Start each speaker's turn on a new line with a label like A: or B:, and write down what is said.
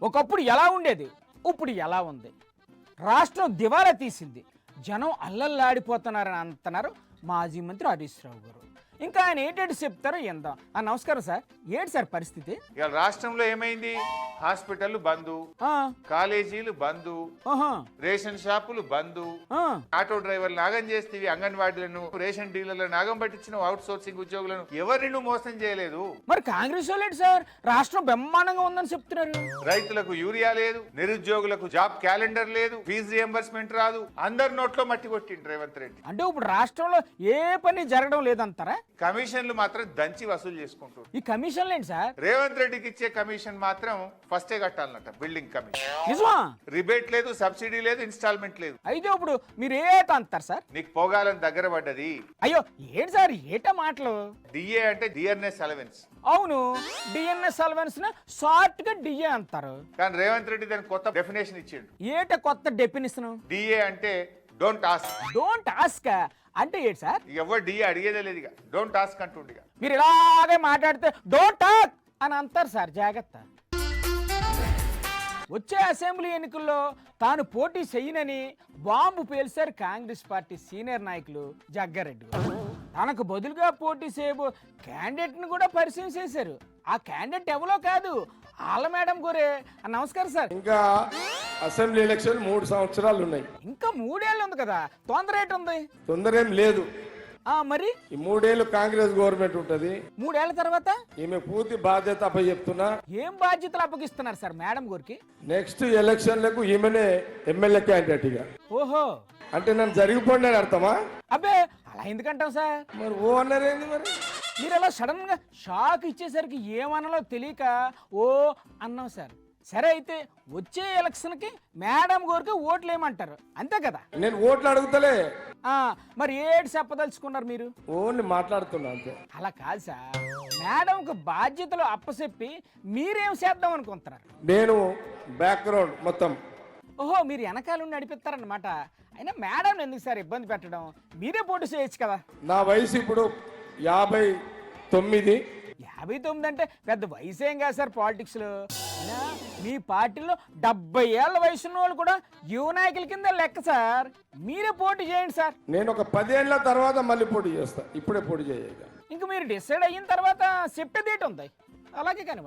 A: ఒకప్పుడు ఎలా ఉండేది, ఇప్పుడు ఎలా ఉంది? రాష్ట్రం దివాలా తీసింది, జనం అల్లల్లాడిపోతున్నారని అంటున్నారు మాజీ మంత్రి హరీష్ రావు గారు. ఇంకా ఆయన ఏంటంటే చెప్తారో ఎందాం. నమస్కారం సార్, ఏంటి సార్ పరిస్థితి?
B: ఇవాళ రాష్ట్రంలో ఏమైంది? హాస్పిటల్ బంద్, కాలేజీలు బంద్, రేషన్ షాపులు బంద్, ఆటో డ్రైవర్లు నాగం చేస్తేవి, అంగన్వాడీలను, రేషన్ డీలర్లను నాగం పట్టించిన అవుట్ సోర్సింగ్ ఉద్యోగులను ఎవరిని నువ్వు మోసం చేయలేదు.
A: మరి కాంగ్రెస్ వాళ్ళేంటి సార్ రాష్ట్రం బ్రహ్మాండంగా ఉందని చెప్తున్నారు?
B: రైతులకు యూరియా లేదు, నిరుద్యోగులకు జాబ్ క్యాలెండర్ లేదు, ఫీజు రియంబర్స్మెంట్ రాదు, అందరి నోట్లో మట్టి కొట్టిండు రేవంత్ రెడ్డి.
A: అంటే ఇప్పుడు రాష్ట్రంలో ఏ పని జరగడం లేదంటారా?
B: కమిషన్లు మాత్రం దంచి వసూలు చేసుకుంటారు.
A: ఈ కమిషన్లు ఏంటి సార్?
B: రేవంత్ రెడ్డికి ఇచ్చే కమిషన్ మాత్రం ఫస్టే కట్టాలన్నట, బిల్డింగ్ కమిషన్.
A: నిజమా?
B: రిబేట్ లేదు, సబ్సిడీ లేదు, ఇన్స్టాల్మెంట్ లేదు.
A: అయితే ఇప్పుడు మీరు ఏట అంటారు సార్?
B: నీకు పోగాలని దగ్గర పడ్డది.
A: అయ్యో ఏంటి సార్ ఏట మాటలు?
B: డిఏ అంటే డియర్నెస్ అలవెన్స్.
A: అవును, డిఎన్ఎస్ అలవెన్స్ ని షార్ట్ గా డిఏ అంటారు.
B: కానీ రేవంత్ రెడ్డి దానికి కొత్త డెఫినేషన్ ఇచ్చిండు.
A: ఏట కొత్త డెఫినేషన్?
B: డిఏ అంటే డోంట్ ఆస్క్.
A: డోంట్ ఆస్క్ అంటే ఏంటి సార్?
B: ఎవరు డిఏ అడిగేదే లేదు, ఇక డోంట్ ఆస్క్ అంటుండగా.
A: మీరు ఇలాగే మాట్లాడితే డోంట్ టాక్ అని అంటారు సార్, జాగ్రత్త. వచ్చే అసెంబ్లీ ఎన్నికల్లో తాను పోటీ చేయనని బాంబు పేల్చారు కాంగ్రెస్ పార్టీ సీనియర్ నాయకులు జగ్గారెడ్డి గారు. తనకు బదులుగా పోటీ చేయబో క్యాండిడేట్ని కూడా పరిచయం చేశారు. ఆ క్యాండిడేట్ ఎవరో కాదు, ఆళ్ళ మేడం గోరే. నమస్కారం సార్.
C: ఇంకా అసెంబ్లీ ఎలక్షన్ 3 సంవత్సరాలు ఉన్నాయి.
A: ఇంకా 3 ఏళ్ళు ఉంది కదా, తొందర ఏంటి ఉంది?
C: తొందర ఏం లేదు.
A: మరి
C: ఈ 3 ఏళ్ళు కాంగ్రెస్ గవర్నమెంట్ ఉంటది.
A: 3 ఏళ్ల తర్వాత
C: ఈమె పూర్తి బాధ్యత అప్పచెప్తున్నా.
A: ఏం బాధ్యతలు అప్పగిస్తున్నారు సార్ మేడం గారికి?
C: నెక్స్ట్ ఎలక్షన్లకు ఈమెనే ఎమ్మెల్యే క్యాండిడేట్ గా.
A: ఓహో,
C: అంటే నన్ను జరిగిపోండి అని అర్థమా?
A: అబ్బే అలా ఎందుకంటాం సార్?
C: మరి ఓ అన్నారేంది మరి?
A: మీరు అలా సడన్ గా షాక్ ఇచ్చేసరికి ఏమనాలో తెలియక ఓ అన్నాం సార్. సరే, అయితే వచ్చే ఎలక్షన్ కి మేడం గారికి ఓట్లు ఏమంటారు, అంతే కదా?
C: నేను ఓట్లు అడుగుతలే.
A: మరి ఏడు చెప్పదలుచుకున్నారు మీరు?
C: ఓన్లీ మాట్లాడుతున్నా అంతే.
A: అలా కాదు సార్, మేడంకు బాధ్యతలు అప్పచెప్పి మీరేం చేద్దాం అనుకుంటున్నారు?
C: నేను బ్యాక్గ్రౌండ్ మొత్తం.
A: ఓహో, మీరు వెనకాల నడిపిస్తారన్నమాట. అయినా మేడం ఎందుకు సార్ ఇబ్బంది పెట్టడం? మీరే పోటీ చేయొచ్చు కదా.
C: నా వయసు ఇప్పుడు 59.
A: 59 అంటే పెద్ద వయసు ఏం కాదు సార్ పాలిటిక్స్ లో. మీ పార్టీలో 70 ఏళ్ల వయసు ఉన్న వాళ్ళు కూడా యువ నాయకుల కింద లెక్క సార్. మీరే పోటీ చేయండి సార్.
C: నేను ఒక 10 ఏళ్ల తర్వాత మళ్ళీ పోటీ చేస్తా, ఇప్పుడే పోటీ చేయాలి.
A: ఇంక మీరు డిసైడ్ అయిన తర్వాత చెప్పేది ఏంటి ఉంది, అలాగే కానివ్వండి.